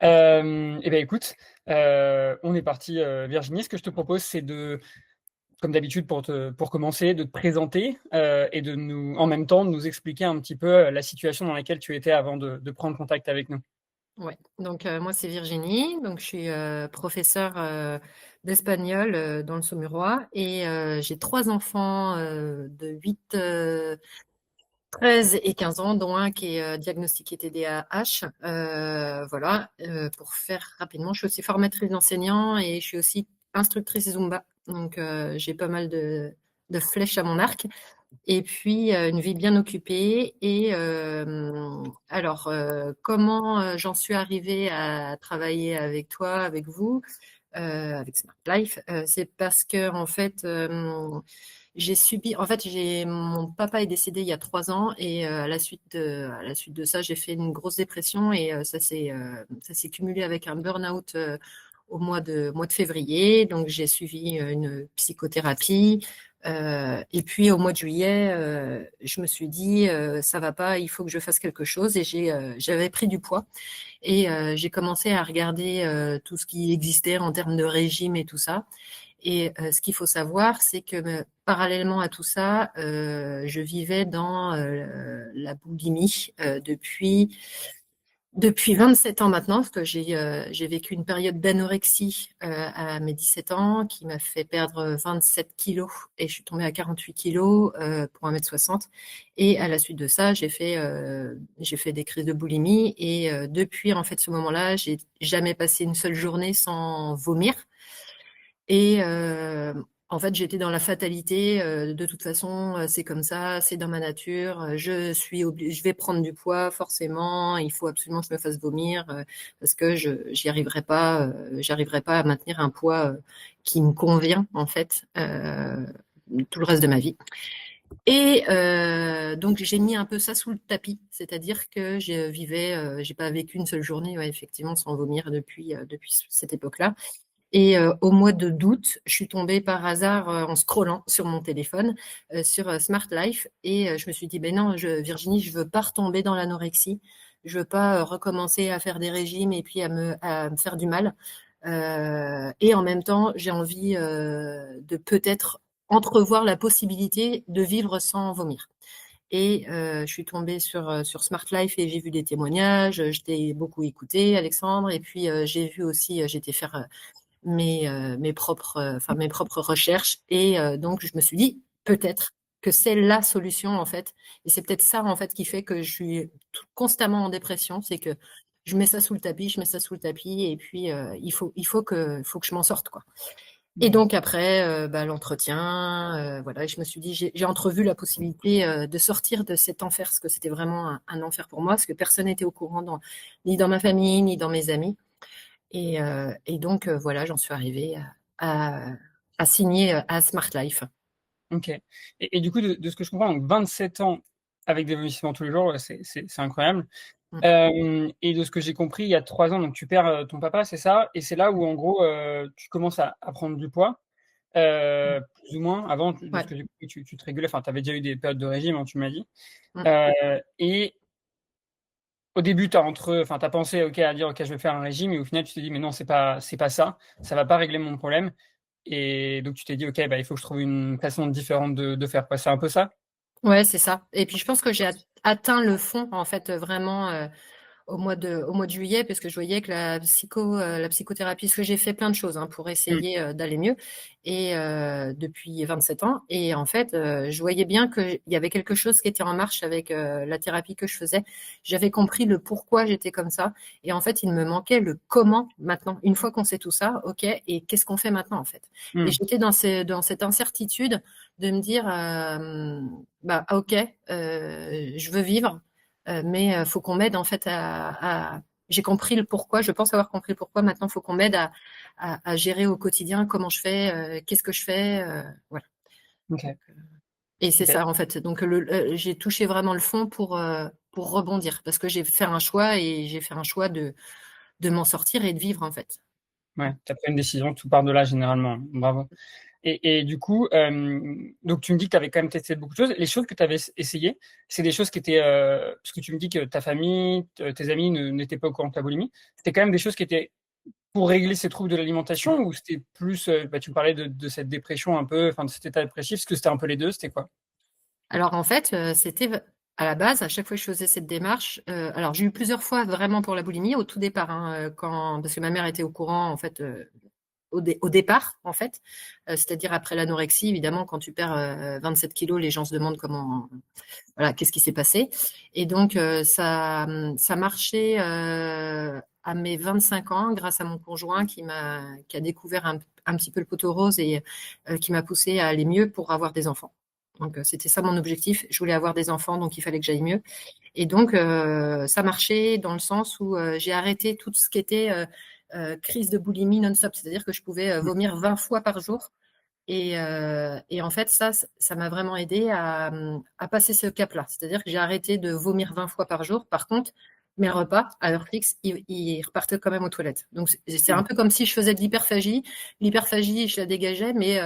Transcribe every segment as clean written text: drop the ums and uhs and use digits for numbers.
Et ben écoute, on est parti, Virginie. Ce que je te propose, c'est de comme d'habitude pour commencer, de te présenter, et de nous en même temps, de nous expliquer un petit peu, la situation dans laquelle tu étais avant de prendre contact avec nous. Ouais, donc moi c'est Virginie, donc je suis, professeure, d'espagnol, dans le Saumurois et j'ai 3 enfants, de 8, 13 et 15 ans, dont un qui est, diagnostiqué TDAH. Voilà, pour faire rapidement, je suis aussi formatrice d'enseignants et je suis aussi instructrice Zumba. Donc j'ai pas mal de flèches à mon arc. Et puis, une vie bien occupée et alors, comment, j'en suis arrivée à travailler avec toi, avec vous, avec Smart Life? C'est parce qu'en fait, j'ai mon papa est décédé il y a 3 ans et à la suite de ça, j'ai fait une grosse dépression et ça s'est cumulé avec un burn-out, au mois de février. Donc j'ai suivi, une psychothérapie. Et puis au mois de juillet, je me suis dit, ça va pas, il faut que je fasse quelque chose. Et j'avais pris du poids et j'ai commencé à regarder tout ce qui existait en termes de régime et tout ça. Et ce qu'il faut savoir, c'est que parallèlement à tout ça, je vivais dans la boulimie depuis 27 ans maintenant, parce que j'ai vécu une période d'anorexie à mes 17 ans qui m'a fait perdre 27 kilos et je suis tombée à 48 kilos pour 1,60 m. Et à la suite de ça, j'ai fait des crises de boulimie et depuis en fait ce moment-là, j'ai jamais passé une seule journée sans vomir. Et en fait, j'étais dans la fatalité, de toute façon, c'est comme ça, c'est dans ma nature, je vais prendre du poids forcément, il faut absolument que je me fasse vomir, parce que j'arriverai pas à maintenir un poids, qui me convient en fait, tout le reste de ma vie. Et donc j'ai mis un peu ça sous le tapis, c'est-à-dire que j'ai pas vécu une seule journée, ouais, effectivement, sans vomir depuis cette époque-là. Et au mois d'août, je suis tombée par hasard en scrollant sur mon téléphone sur Smart Life et je me suis dit, ben non, Virginie, je veux pas retomber dans l'anorexie, je veux pas recommencer à faire des régimes et puis à me faire du mal. Et en même temps, j'ai envie de peut-être entrevoir la possibilité de vivre sans vomir. Et je suis tombée sur Smart Life et j'ai vu des témoignages. Je t'ai beaucoup écouté, Alexandre, et puis j'ai vu aussi, j'ai été faire mes propres recherches. Et donc, je me suis dit, peut-être que c'est la solution, en fait. Et c'est peut-être ça, en fait, qui fait que je suis constamment en dépression. C'est que je mets ça sous le tapis, je mets ça sous le tapis, et puis il faut que je m'en sorte, quoi. Et Mmh. donc après, l'entretien, voilà, et je me suis dit, j'ai entrevu la possibilité de sortir de cet enfer, parce que c'était vraiment un enfer pour moi, parce que personne n'était au courant, ni dans ma famille, ni dans mes amis. Et donc, voilà, j'en suis arrivée à signer à Smart Life. OK. Et du coup, de ce que je comprends, donc 27 ans avec des vomissements tous les jours, c'est incroyable. Mmh. Et de ce que j'ai compris, il y a 3 ans, donc tu perds, ton papa, c'est ça? Et c'est là où en gros, tu commences à prendre du poids, Mmh. plus ou moins. Avant, de ce Ouais. que j'ai compris, tu te régulais, enfin, tu avais déjà eu des périodes de régime, hein, tu m'as dit. Mmh. Et au début, tu as pensé, OK, à dire: «OK, je vais faire un régime», et au final, tu t'es dit: «Mais non, c'est pas ça va pas régler mon problème», et donc tu t'es dit: «OK, bah, il faut que je trouve une façon différente de faire», quoi. C'est un peu ça? Ouais, c'est ça. Et puis je pense que j'ai atteint le fond, en fait, vraiment, au mois de juillet, parce que je voyais que la psychothérapie, parce que j'ai fait plein de choses, hein, pour Mmh. essayer d'aller mieux, et depuis 27 ans. Et en fait, je voyais bien qu'il y avait quelque chose qui était en marche avec la thérapie que je faisais. J'avais compris le pourquoi j'étais comme ça. Et en fait, il me manquait le comment maintenant. Une fois qu'on sait tout ça, ok, et qu'est-ce qu'on fait maintenant, en fait? Et Mmh. j'étais dans cette incertitude de me dire, bah ok, je veux vivre, mais faut qu'on m'aide en fait j'ai compris le pourquoi, je pense avoir compris le pourquoi. Maintenant, faut qu'on m'aide à gérer au quotidien comment je fais, qu'est-ce que je fais, voilà. OK. Donc, et c'est OK. ça en fait. Donc j'ai touché vraiment le fond pour rebondir, parce que j'ai fait un choix de m'en sortir et de vivre en fait. Ouais, tu as pris une décision, tout part de là généralement. Bravo. Et du coup, donc tu me dis que tu avais quand même testé beaucoup de choses. Les choses que tu avais essayées, c'est des choses qui étaient, parce que tu me dis que ta famille, tes amis n'étaient pas au courant de ta boulimie. C'était quand même des choses qui étaient pour régler ces troubles de l'alimentation, ou c'était plus, tu me parlais de cette dépression un peu, enfin de cet état dépressif, est-ce que c'était un peu les deux, c'était quoi? Alors en fait, c'était à la base, à chaque fois que je faisais cette démarche, alors j'ai eu plusieurs fois vraiment pour la boulimie au tout départ, hein, parce que ma mère était au courant en fait, au départ en fait, c'est-à-dire après l'anorexie évidemment quand tu perds 27 kilos, les gens se demandent comment, voilà, qu'est-ce qui s'est passé. Et donc ça marchait à mes 25 ans grâce à mon conjoint qui a découvert un petit peu le poteau rose et qui m'a poussé à aller mieux pour avoir des enfants. Donc c'était ça mon objectif. Je voulais avoir des enfants, donc il fallait que j'aille mieux. Et donc ça marchait dans le sens où j'ai arrêté tout ce qui était crise de boulimie non-stop, c'est-à-dire que je pouvais vomir 20 fois par jour. Et en fait, ça m'a vraiment aidé à passer ce cap-là. C'est-à-dire que j'ai arrêté de vomir 20 fois par jour. Par contre, mes repas, à heure fixe, ils repartaient quand même aux toilettes. Donc, c'est un peu comme si je faisais de l'hyperphagie. L'hyperphagie, je la dégageais, mais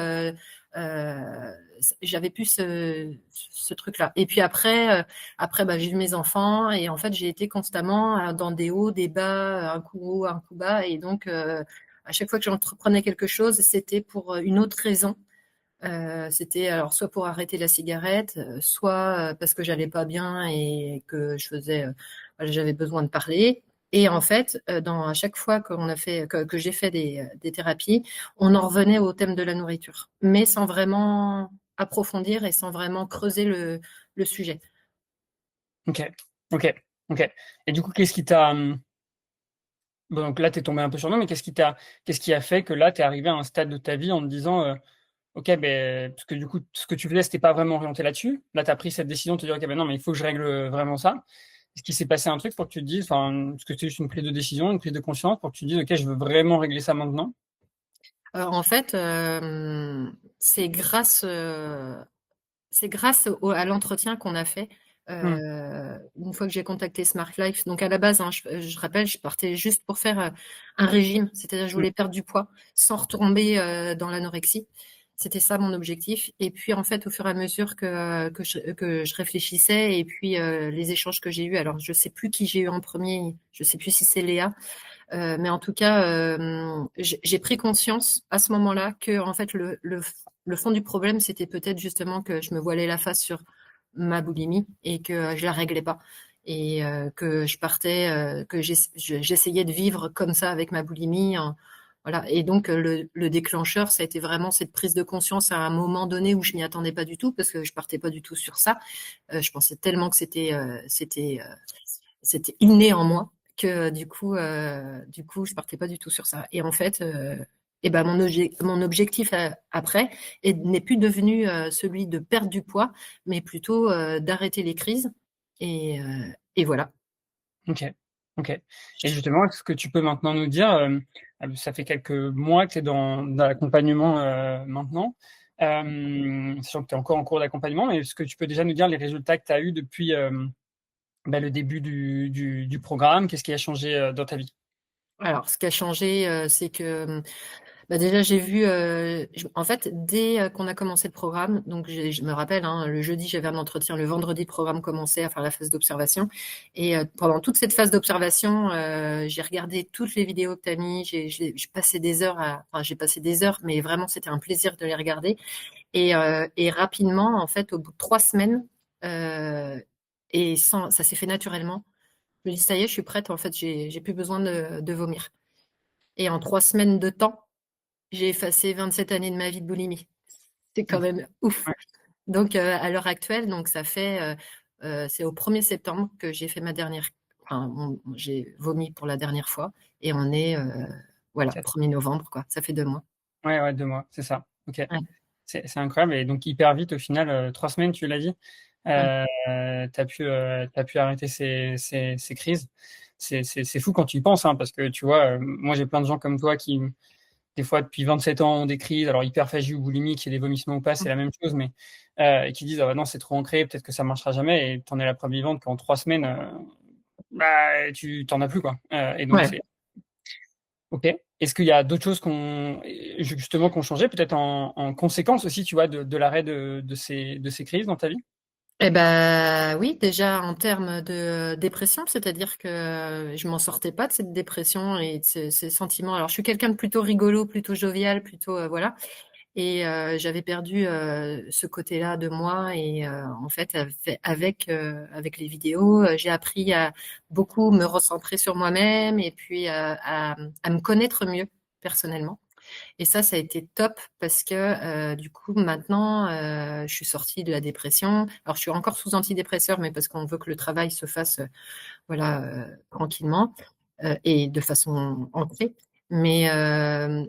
j'avais plus ce truc-là. Et puis après bah, j'ai eu mes enfants et en fait, j'ai été constamment dans des hauts, des bas, un coup haut, un coup bas. Et donc, à chaque fois que j'entreprenais quelque chose, c'était pour une autre raison. C'était alors soit pour arrêter la cigarette, soit parce que j'allais pas bien et que voilà, j'avais besoin de parler. Et en fait, à chaque fois que j'ai fait des thérapies, on en revenait au thème de la nourriture, mais sans vraiment approfondir et sans vraiment creuser le sujet. Ok, ok, ok. Et du coup, qu'est-ce qui t'a, bon, donc là, tu es tombé un peu sur nous, mais qu'est-ce qui a fait que là, tu es arrivé à un stade de ta vie en te disant, OK, ben parce que du coup, ce que tu faisais, c'était pas vraiment orienté là-dessus. Là, tu as pris cette décision de te dire: «OK, ben non, mais il faut que je règle, vraiment ça». Est-ce qu'il s'est passé un truc pour que tu te dises, enfin, est-ce que c'était juste une prise de décision, une prise de conscience pour que tu te dises: «OK, je veux vraiment régler ça maintenant»? En fait, c'est grâce à l'entretien qu'on a fait Mmh, une fois que j'ai contacté Smart Life. Donc à la base, hein, je rappelle, je partais juste pour faire un régime, c'est-à-dire je mmh, voulais perdre du poids sans retomber dans l'anorexie. C'était ça mon objectif. Et puis en fait, au fur et à mesure que je réfléchissais et puis les échanges que j'ai eus, alors je sais plus qui j'ai eu en premier, je sais plus si c'est Léa, mais en tout cas, j'ai pris conscience à ce moment-là que en fait le fond du problème, c'était peut-être justement que je me voilais la face sur ma boulimie et que je la réglais pas et que je partais, que j'essayais de vivre comme ça avec ma boulimie. Voilà. Et donc le déclencheur, ça a été vraiment cette prise de conscience à un moment donné où je m'y attendais pas du tout parce que je partais pas du tout sur ça. Je pensais tellement que c'était inné en moi que du coup, je partais pas du tout sur ça. Et en fait, et ben mon objectif après n'est plus devenu celui de perdre du poids, mais plutôt d'arrêter les crises. Et voilà. OK, OK. Et justement, est-ce que tu peux maintenant nous dire, ça fait quelques mois que tu es dans l'accompagnement, maintenant, sachant que tu es encore en cours d'accompagnement, mais est-ce que tu peux déjà nous dire les résultats que tu as eus depuis, le début du programme? Qu'est-ce qui a changé, dans ta vie? Alors, ce qui a changé, c'est que bah, déjà, j'ai vu, en fait, dès qu'on a commencé le programme, donc je me rappelle, hein, le jeudi, j'avais un entretien, le vendredi, le programme commençait à faire la phase d'observation. Et pendant toute cette phase d'observation, j'ai regardé toutes les vidéos que tu as mis, j'ai passé des heures enfin, j'ai passé des heures, mais vraiment, c'était un plaisir de les regarder. Et rapidement, en fait, au bout de 3 semaines, euh, ça s'est fait naturellement. Je me dis, ça y est, je suis prête, en fait, j'ai plus besoin de vomir. Et en 3 semaines de temps, j'ai effacé 27 années de ma vie de boulimie. C'est quand Mmh, même ouf. ouais, Donc, à l'heure actuelle, donc ça fait, c'est au 1er septembre que j'ai fait ma dernière, enfin, j'ai vomi pour la dernière fois. Et on est, voilà, 4. 1er novembre, quoi. Ça fait 2 mois. Ouais, ouais, 2 mois, c'est ça. OK. Ouais, C'est incroyable et donc hyper vite au final, 3 semaines, tu l'as dit, ouais. tu pu arrêter ces crises. C'est fou quand tu y penses, hein, parce que tu vois, moi j'ai plein de gens comme toi qui, des fois depuis 27 ans ont des crises, alors hyperphagie ou boulimie, qu'il y ait des vomissements ou pas, c'est la même chose, mais et qui disent: «Ah bah non, c'est trop ancré, peut-être que ça marchera jamais» et tu en es la preuve vivante qu'en 3 semaines, bah, tu tu en as plus quoi, et donc Ouais. c'est OK. Est-ce qu'il y a d'autres choses justement, qu'on changé, peut-être en conséquence aussi, tu vois, de l'arrêt de ces crises dans ta vie? Eh ben oui, déjà en termes de dépression, c'est-à-dire que je m'en sortais pas de cette dépression et de ces sentiments. Alors, je suis quelqu'un de plutôt rigolo, plutôt jovial, plutôt voilà. Et j'avais perdu ce côté-là de moi. Et en fait, avec les vidéos, j'ai appris à beaucoup me recentrer sur moi-même et puis à me connaître mieux personnellement. Et ça a été top parce que du coup, maintenant, je suis sortie de la dépression. Alors, je suis encore sous antidépresseur, mais parce qu'on veut que le travail se fasse voilà, tranquillement et de façon ancrée. Mais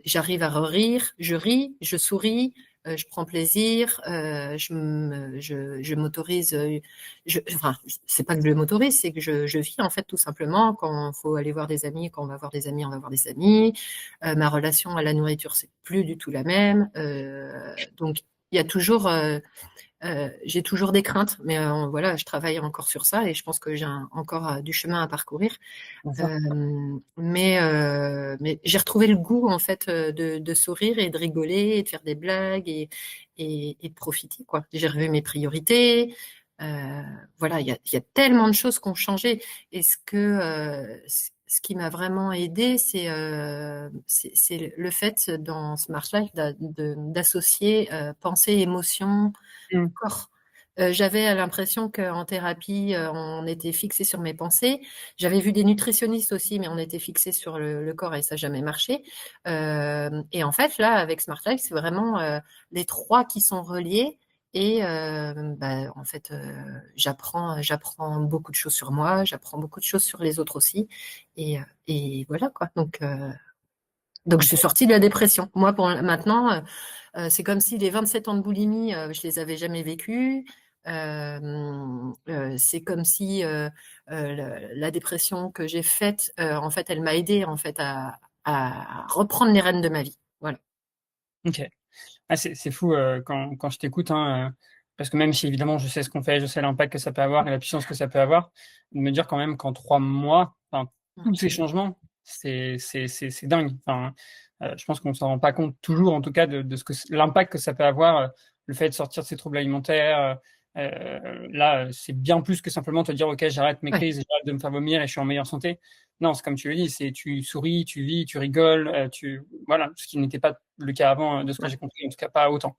j'arrive à rire, je ris, je souris, je prends plaisir, je m'autorise. Enfin, c'est pas que je m'autorise, c'est que je vis en fait tout simplement. Quand il faut aller voir des amis, quand on va voir des amis, on va voir des amis. Ma relation à la nourriture, c'est plus du tout la même. Donc, il y a toujours j'ai toujours des craintes, mais voilà, je travaille encore sur ça et je pense que j'ai encore du chemin à parcourir. Bien sûr. Mais j'ai retrouvé le goût en fait de sourire et de rigoler et de faire des blagues et de profiter quoi. J'ai revu mes priorités. Euh, voilà, il y a tellement de choses qui ont changé. Et ce qui m'a vraiment aidé, c'est le fait dans Smart Life d'associer pensée, émotion, Mmh. corps. J'avais l'impression qu'en thérapie, on était fixé sur mes pensées. J'avais vu des nutritionnistes aussi, mais on était fixé sur le corps et ça n'a jamais marché. Et en fait, là, avec Smart Life, c'est vraiment les trois qui sont reliés. Et en fait, j'apprends beaucoup de choses sur moi, j'apprends beaucoup de choses sur les autres aussi. Et voilà quoi. Donc, je suis OK. sortie de la dépression. Moi, pour maintenant, c'est comme si les 27 ans de boulimie, je les avais jamais vécus. C'est comme si la dépression que j'ai faite, en fait, elle m'a aidée en fait à reprendre les rênes de ma vie. Voilà. OK. Ah, c'est fou, quand je t'écoute, hein, parce que même si évidemment je sais ce qu'on fait, je sais l'impact que ça peut avoir et la puissance que ça peut avoir, de me dire quand même qu'en 3 mois, enfin, tous ces changements, c'est dingue. Enfin, je pense qu'on s'en rend pas compte toujours, en tout cas, de ce que l'impact que ça peut avoir, le fait de sortir de ses troubles alimentaires, là, c'est bien plus que simplement te dire: «OK, j'arrête mes Ouais. crises et j'arrête de me faire vomir et je suis en meilleure santé». Non, c'est comme tu le dis, c'est tu souris, tu vis, tu rigoles, voilà, ce qui n'était pas le cas avant, de ce que Ouais. j'ai compris, en tout cas pas autant.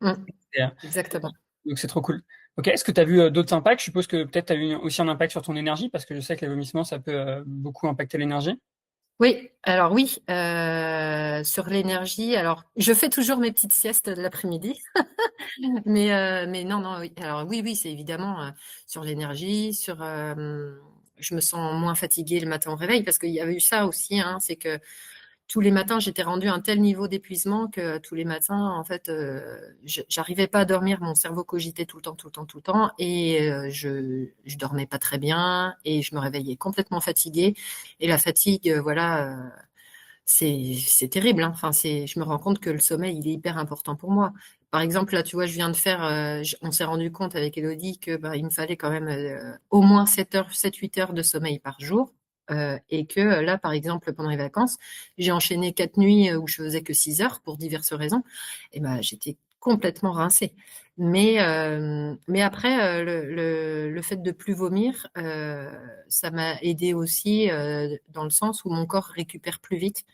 Mm. Et Exactement. donc c'est trop cool. OK, est-ce que tu as vu, d'autres impacts? Je suppose que peut-être tu as eu aussi un impact sur ton énergie parce que je sais que les vomissements, ça peut, beaucoup impacter l'énergie? Oui, alors oui, sur l'énergie, alors je fais toujours mes petites siestes de l'après-midi. Mais non, non, oui. Alors oui, oui, c'est évidemment sur l'énergie, je me sens moins fatiguée le matin au réveil parce qu'il y avait eu ça aussi, hein, c'est que tous les matins, j'étais rendue à un tel niveau d'épuisement que tous les matins, en fait, j'arrivais pas à dormir, mon cerveau cogitait tout le temps, tout le temps, tout le temps, et je dormais pas très bien et je me réveillais complètement fatiguée. Et la fatigue, voilà. C'est terrible, hein. Enfin, je me rends compte que le sommeil, il est hyper important pour moi. Par exemple, là, tu vois, je viens de faire, on s'est rendu compte avec Elodie que bah, il me fallait quand même au moins 7 heures, 7-8 heures de sommeil par jour. Et que là, par exemple, pendant les vacances, j'ai enchaîné 4 nuits où je faisais que 6 heures pour diverses raisons. Et ben, j'étais complètement rincée. Mais après, le fait de plus vomir, ça m'a aidé aussi dans le sens où mon corps récupère plus vite.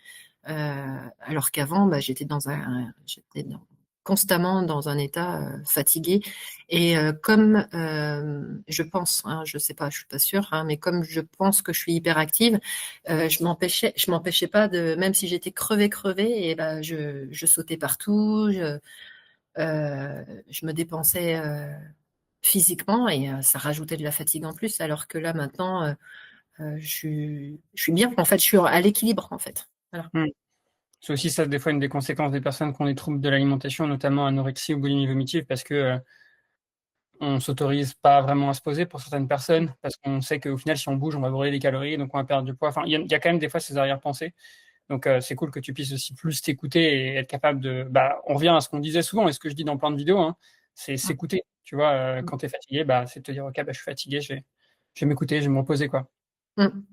Alors qu'avant, bah, constamment dans un état fatigué. Et comme je pense, hein, je sais pas, je suis pas sûre, hein, mais comme je pense que je suis hyperactive, je m'empêchais pas de, même si j'étais crevée, et ben je sautais partout, je me dépensais physiquement et ça rajoutait de la fatigue en plus. Alors que là maintenant, je suis bien. En fait, je suis à l'équilibre en fait. Voilà. Mmh. C'est aussi ça, des fois, une des conséquences des personnes qui ont des troubles de l'alimentation, notamment anorexie ou boulimie vomitive, parce que, on s'autorise pas vraiment à se poser pour certaines personnes, parce qu'on sait qu'au final, si on bouge, on va brûler des calories, donc on va perdre du poids. Enfin, il y a quand même des fois ces arrière-pensées. Donc, c'est cool que tu puisses aussi plus t'écouter et être capable de, bah, on revient à ce qu'on disait souvent et ce que je dis dans plein de vidéos, hein, c'est s'écouter. Tu vois, quand tu es fatigué, bah, c'est de te dire: «OK, bah, je suis fatigué, je vais m'écouter, je vais me reposer, quoi».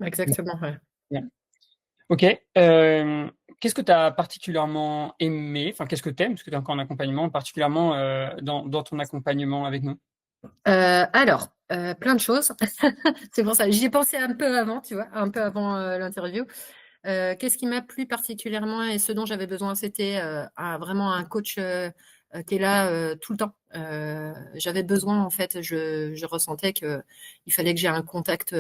Exactement, ouais. Bien. Ok. Qu'est-ce que tu as particulièrement aimé, enfin, qu'est-ce que tu aimes, parce que tu es encore en accompagnement, particulièrement dans ton accompagnement avec nous? Plein de choses. C'est pour ça, j'y ai pensé un peu avant, tu vois, un peu avant l'interview. Qu'est-ce qui m'a plu particulièrement et ce dont j'avais besoin, c'était vraiment un coach qui est là tout le temps. J'avais besoin, en fait, je ressentais que il fallait que j'ai un contact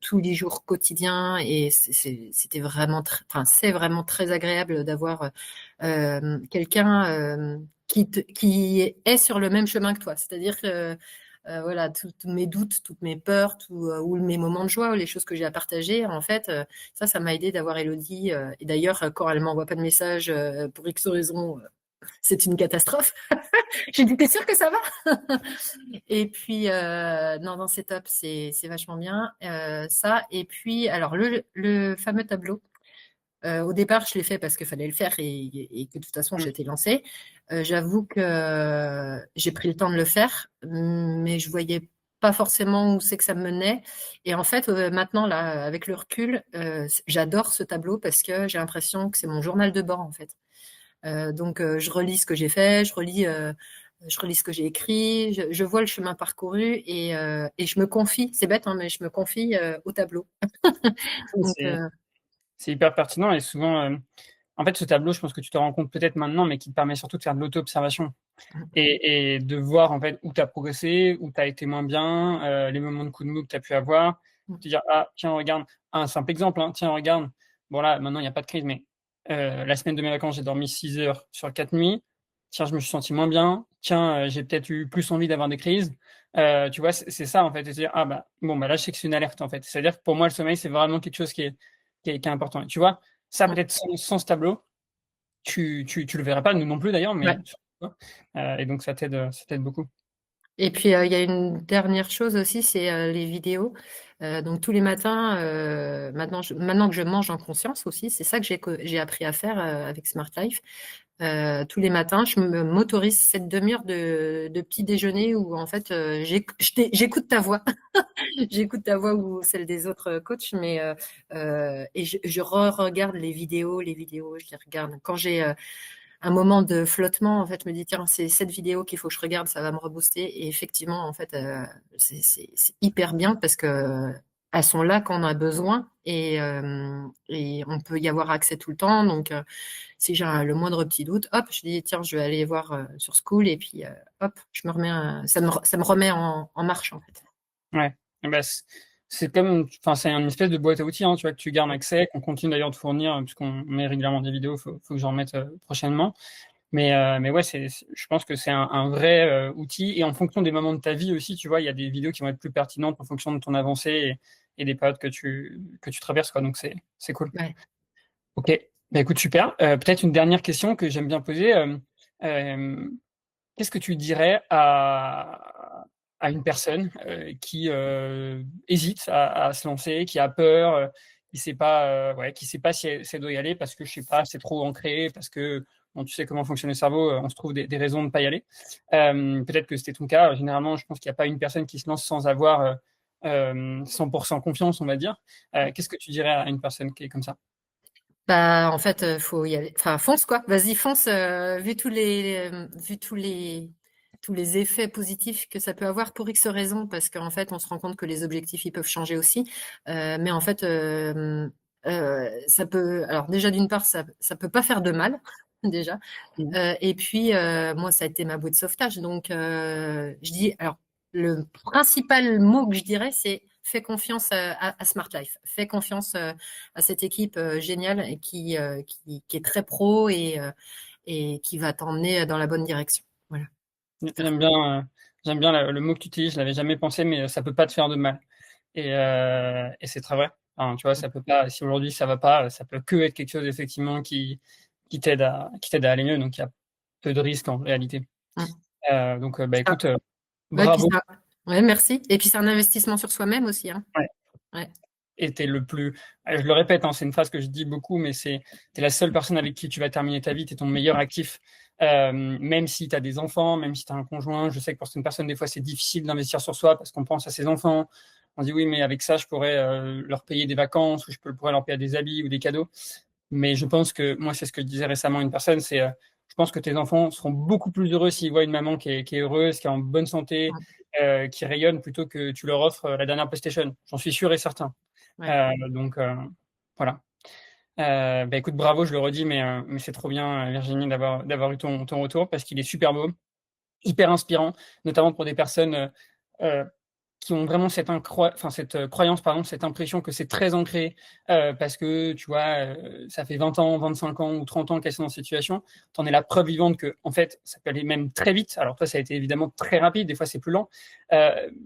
tous les jours quotidien et c'était vraiment, enfin, c'est vraiment très agréable d'avoir quelqu'un qui est sur le même chemin que toi. C'est-à-dire que voilà, tous mes doutes, toutes mes peurs, ou mes moments de joie, ou les choses que j'ai à partager, en fait, ça m'a aidé d'avoir Elodie. Et d'ailleurs, quand elle m'envoie pas de message pour X raison, c'est une catastrophe. J'ai dit, t'es sûre que ça va? Et puis, non, non, c'est top, c'est vachement bien. Ça, et puis, alors, le fameux tableau. Au départ, je l'ai fait parce qu'il fallait le faire et que de toute façon, Mm. j'étais lancée. J'avoue que j'ai pris le temps de le faire, mais je voyais pas forcément où c'est que ça me menait. Et en fait, maintenant, là, avec le recul, j'adore ce tableau parce que j'ai l'impression que c'est mon journal de bord, en fait. Donc, je relis ce que j'ai fait, je relis ce que j'ai écrit, je vois le chemin parcouru et je me confie. C'est bête, hein, mais je me confie au tableau. Donc, C'est c'est hyper pertinent et souvent, en fait, ce tableau, je pense que tu te rends compte peut-être maintenant, mais qui te permet surtout de faire de l'auto-observation et de voir en fait où tu as progressé, où tu as été moins bien, les moments de coup de mou que tu as pu avoir. Te dire, ah, tiens, regarde, un simple exemple, hein, tiens, regarde, bon là, maintenant, il n'y a pas de crise, mais la semaine de mes vacances, j'ai dormi 6 heures sur 4 nuits. Tiens, je me suis senti moins bien. Tiens, j'ai peut-être eu plus envie d'avoir des crises. Tu vois, c'est ça en fait. Et se dire, ah bah, bon, bah là, je sais que c'est une alerte en fait. C'est-à-dire que pour moi, le sommeil, c'est vraiment quelque chose qui est important. Et tu vois, ça, peut-être sans ce tableau, tu le verras pas, nous non plus d'ailleurs, ouais. mais et donc ça t'aide beaucoup. Et puis, il y a une dernière chose aussi, c'est les vidéos. Donc, tous les matins, maintenant que je mange en conscience aussi, c'est ça que j'ai appris à faire avec Smart Life. Tous les matins, m'autorise cette demi-heure de petit déjeuner où, en fait, j'écoute ta voix. J'écoute ta voix ou celle des autres coachs, et je re-regarde les vidéos, je les regarde. Quand j'ai un moment de flottement, en fait, je me dis, tiens, c'est cette vidéo qu'il faut que je regarde, ça va me rebooster. Et effectivement, en fait, c'est hyper bien parce que elles sont là quand on a besoin et on peut y avoir accès tout le temps. Donc, si j'ai le moindre petit doute, hop, je dis, tiens, je vais aller voir sur School et puis, hop, je me remets, ça me remet en marche, en fait. Ouais. Et bah, c'est comme, enfin, c'est une espèce de boîte à outils, hein, tu vois, que tu gardes accès, qu'on continue d'ailleurs de fournir, puisqu'on met régulièrement des vidéos, faut que j'en remette prochainement. Mais ouais, je pense que c'est un vrai outil. Et en fonction des moments de ta vie aussi, tu vois, il y a des vidéos qui vont être plus pertinentes en fonction de ton avancée et des périodes que tu traverses, quoi. Donc c'est cool. Ouais. Ok. Bah, écoute, super. Peut-être une dernière question que j'aime bien poser. Euh, Qu'est-ce que tu dirais à une personne qui hésite à se lancer, qui a peur, qui sait pas si elle doit y aller parce que je sais pas, c'est trop ancré, parce que bon, tu sais comment fonctionne le cerveau, on se trouve des raisons de ne pas y aller. Peut-être que c'était ton cas. Généralement, je pense qu'il n'y a pas une personne qui se lance sans avoir 100% confiance, on va dire. Qu'est-ce que tu dirais à une personne qui est comme ça? Bah, en fait, faut y aller. Enfin, fonce quoi. Vas-y, fonce. Vu tous les effets positifs que ça peut avoir pour X raisons, parce qu'en fait, on se rend compte que les objectifs ils peuvent changer aussi. Mais en fait, ça peut. Alors déjà, d'une part, ça peut pas faire de mal déjà. Mhm. Et puis, moi, ça a été ma bouée de sauvetage. Donc, je dis, alors, le principal mot que je dirais, c'est fais confiance à Smart Life. Fais confiance à cette équipe géniale et qui est très pro et qui va t'emmener dans la bonne direction. Voilà. J'aime bien, j'aime bien le mot que tu utilises, je l'avais jamais pensé, mais ça peut pas te faire de mal. Et c'est très vrai. Enfin, tu vois, ça peut pas, si aujourd'hui ça va pas, ça peut que être quelque chose effectivement qui t'aide à aller mieux. Donc il y a peu de risques en réalité. Mm. Donc bah Ah, écoute, ouais, puis bravo. ça. Ouais, merci. Et puis c'est un investissement sur soi-même aussi, hein. Ouais. Ouais. Et t'es je le répète, hein, c'est une phrase que je dis beaucoup, mais t'es la seule personne avec qui tu vas terminer ta vie, t'es ton meilleur actif. Même si tu as des enfants, même si tu as un conjoint, je sais que pour certaines personnes, des fois, c'est difficile d'investir sur soi parce qu'on pense à ses enfants. On dit oui, mais avec ça, je pourrais leur payer des vacances ou pourrais leur payer des habits ou des cadeaux. Mais je pense que, moi, c'est ce que disait récemment une personne, c'est je pense que tes enfants seront beaucoup plus heureux s'ils voient une maman qui est heureuse, qui est en bonne santé, Ouais. qui rayonne, plutôt que tu leur offres la dernière PlayStation. J'en suis sûr et certain. Ouais. Donc, voilà. Bah, écoute, bravo, je le redis, mais c'est trop bien, Virginie, d'avoir eu ton retour, parce qu'il est super beau, hyper inspirant, notamment pour des personnes qui ont vraiment cette croyance, pardon, cette impression que c'est très ancré, parce que, tu vois, ça fait 20 ans, 25 ans ou 30 ans qu'elles sont dans cette situation. Tu en es la preuve vivante que, en fait, ça peut aller même très vite. Alors toi, ça a été évidemment très rapide, des fois c'est plus lent,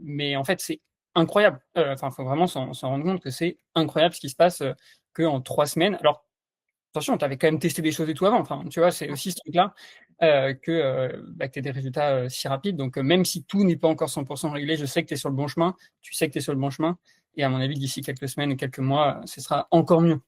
mais en fait, c'est incroyable. Enfin, faut vraiment s'en rendre compte que c'est incroyable ce qui se passe, qu'en 3 semaines. Alors attention, tu avais quand même testé des choses et tout avant. Enfin, tu vois, c'est aussi ce truc-là, que tu aies des résultats, si rapides. Donc, même si tout n'est pas encore 100 réglé, je sais que tu es sur le bon chemin. Tu sais que tu es sur le bon chemin, et à mon avis, d'ici quelques semaines ou quelques mois, ce sera encore mieux.